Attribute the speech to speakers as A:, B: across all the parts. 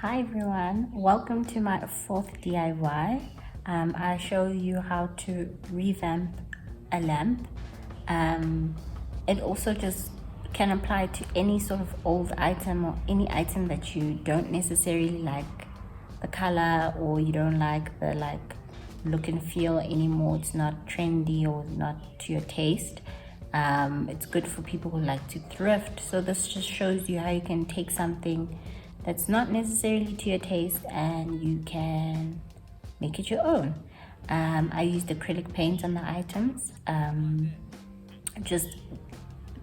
A: Hi everyone, welcome to my fourth DIY. I show you how to revamp a lamp. It also just can apply to any sort of old item or any item that you don't necessarily like the color, or you don't like the look and feel anymore. It's not trendy or not to your taste. It's good for people who like to thrift. So this just shows you how you can take something that's not necessarily to your taste and you can make it your own. I used acrylic paint on the items, just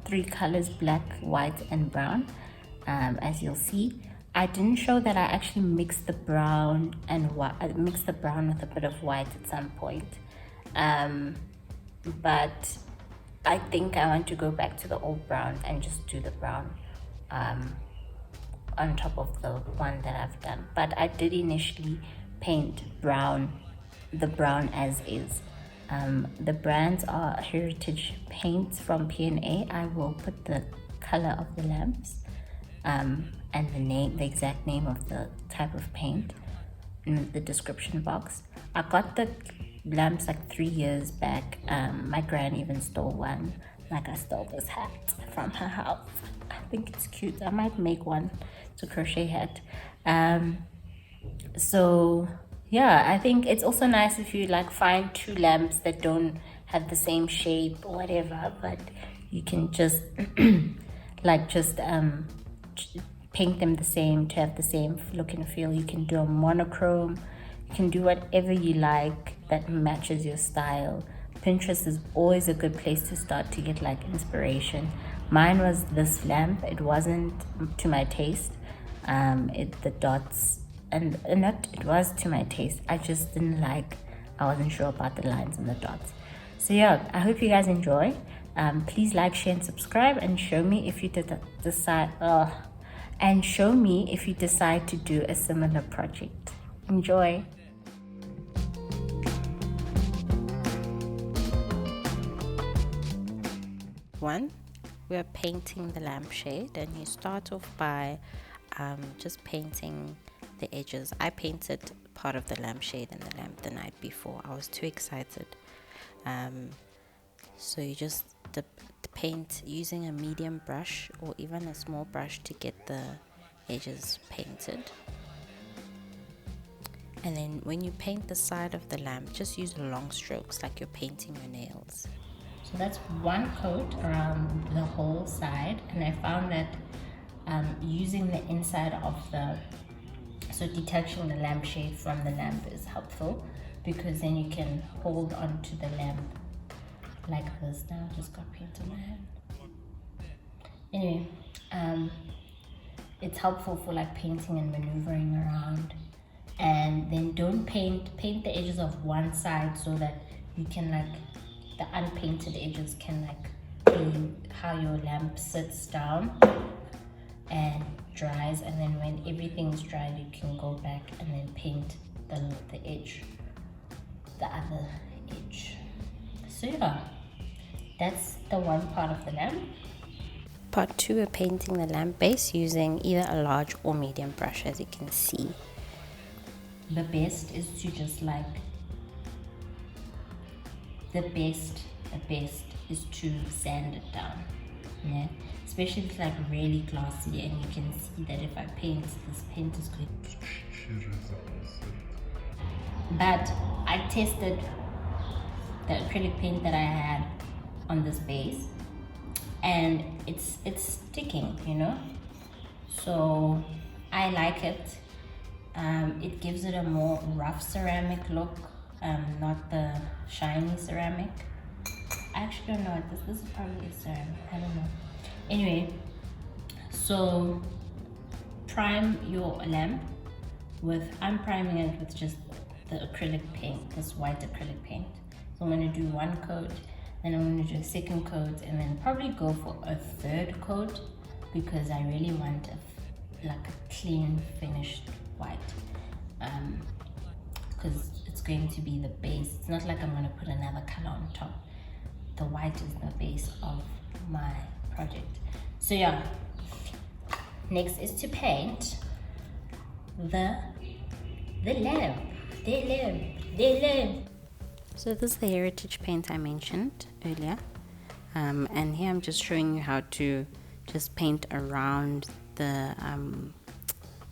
A: three colors: black, white and brown. As you'll see, I didn't show that I actually mixed the brown and white. Mixed the brown with a bit of white at some point, but I think I want to go back to the old brown and just do the brown on top of the one that I've done. But I did initially paint the brown as is. The brands are Heritage Paints from P&A. I will put the color of the lamps and the exact name of the type of paint in the description box. I got the lamps like 3 years back. My gran even stole one. Like, I stole this hat from her house. I think it's cute. I might make one. It's a crochet hat. So yeah, I think it's also nice if you like find two lamps that don't have the same shape or whatever, but you can just paint them the same to have the same look and feel. You can do a monochrome. You can do whatever you like that matches your style. Pinterest is always a good place to start to get like inspiration. Mine was this lamp. It wasn't to my taste. The dots and not it was to my taste. I just didn't like. I wasn't sure about the lines and the dots. So yeah, I hope you guys enjoy. Please like, share, and subscribe, and show me if you decide. And show me if you decide to do a similar project. Enjoy. One, we're painting the lampshade, and you start off by just painting the edges. I painted part of the lampshade and the lamp the night before. I was too excited. So you just paint using a medium brush or even a small brush to get the edges painted. And then when you paint the side of the lamp, just use long strokes like you're painting your nails. So that's one coat around the whole side, and I found that using the inside of detaching the lampshade from the lamp is helpful, because then you can hold onto the lamp like this. Now I just got paint on my hand. Anyway, it's helpful for like painting and maneuvering around. And then don't paint the edges of one side so that you can the unpainted edges can be how your lamp sits down and dries, and then when everything's dried you can go back and then paint the edge, the other edge. So yeah, that's the one part of the lamp. Part two, we're painting the lamp base using either a large or medium brush. As you can see, the best is to just the best is to sand it down, yeah, especially if it's really glossy, and you can see that if I paint, this paint is going to. But I tested the acrylic paint that I had on this base, and it's sticking, so I like it. It gives it a more rough ceramic look, not the shiny ceramic. I actually don't know what this is. Probably ceramic, I don't know. Anyway, so prime your lamp I'm priming it with just the acrylic paint, this white acrylic paint. So I'm going to do one coat, then I'm going to do a second coat, and then probably go for a third coat, because I really want a clean finished white, because it's going to be the base. It's not like I'm going to put another color on top. The white is the base of my project. So yeah, next is to paint. the lamp, the lamp. So this is the heritage paint I mentioned earlier, and here I'm just showing you how to just paint around the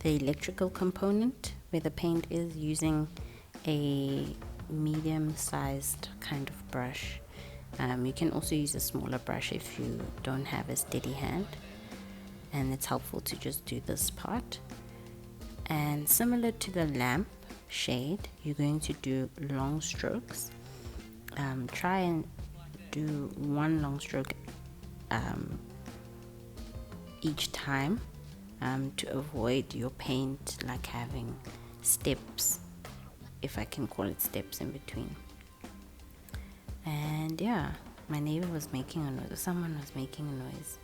A: electrical component where the paint is, using a medium-sized kind of brush. You can also use a smaller brush if you don't have a steady hand, and it's helpful to just do this part. And similar to the lamp shade, you're going to do long strokes. Try and do one long stroke each time, to avoid your paint like having steps, if I can call it steps, in between. And yeah, my neighbor was making a noise, or someone was making a noise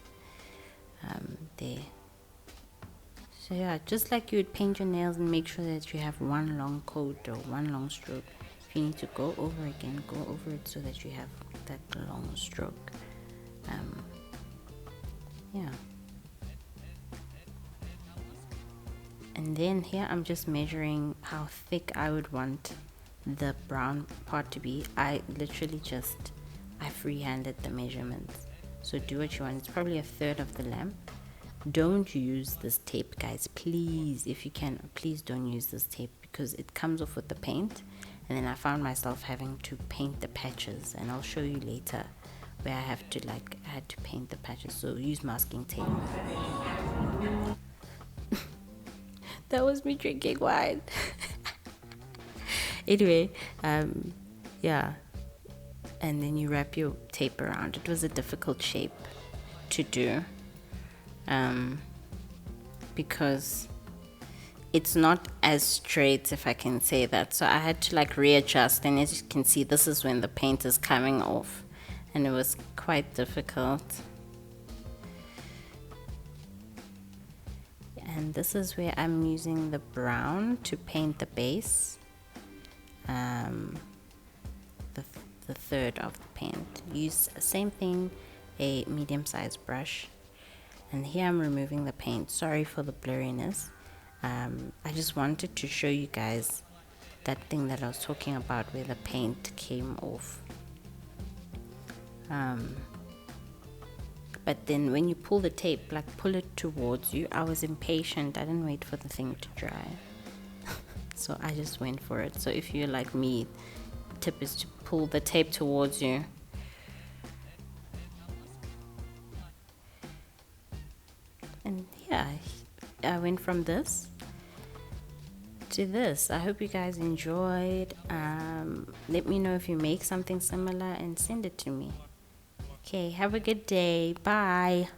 A: there. So yeah, just like you would paint your nails and make sure that you have one long coat or one long stroke, if you need to go over again, go over it so that you have that long stroke. Yeah. And then here I'm just measuring how thick I would want the brown part to be. I literally I freehanded the measurements. So do what you want. It's probably a third of the lamp. Don't use this tape, guys, please. If you can, please don't use this tape, because it comes off with the paint, and then I found myself having to paint the patches, and I'll show you later where I had to paint the patches. So use masking tape. That was me drinking wine. Anyway, yeah, and then you wrap your tape around. It was a difficult shape to do, because it's not as straight, if I can say that. So I had to readjust, and as you can see, this is when the paint is coming off, and it was quite difficult. And this is where I'm using the brown to paint the base, the third of the paint. Use the same thing, a medium-sized brush, and here I'm removing the paint. Sorry for the blurriness. I just wanted to show you guys that thing that I was talking about where the paint came off. But then when you pull the tape, pull it towards you. I was impatient. I didn't wait for the thing to dry. So I just went for it. So if you're like me, tip is to pull the tape towards you. And yeah, I went from this to this. I hope you guys enjoyed. Let me know if you make something similar and send it to me. Okay, have a good day. Bye.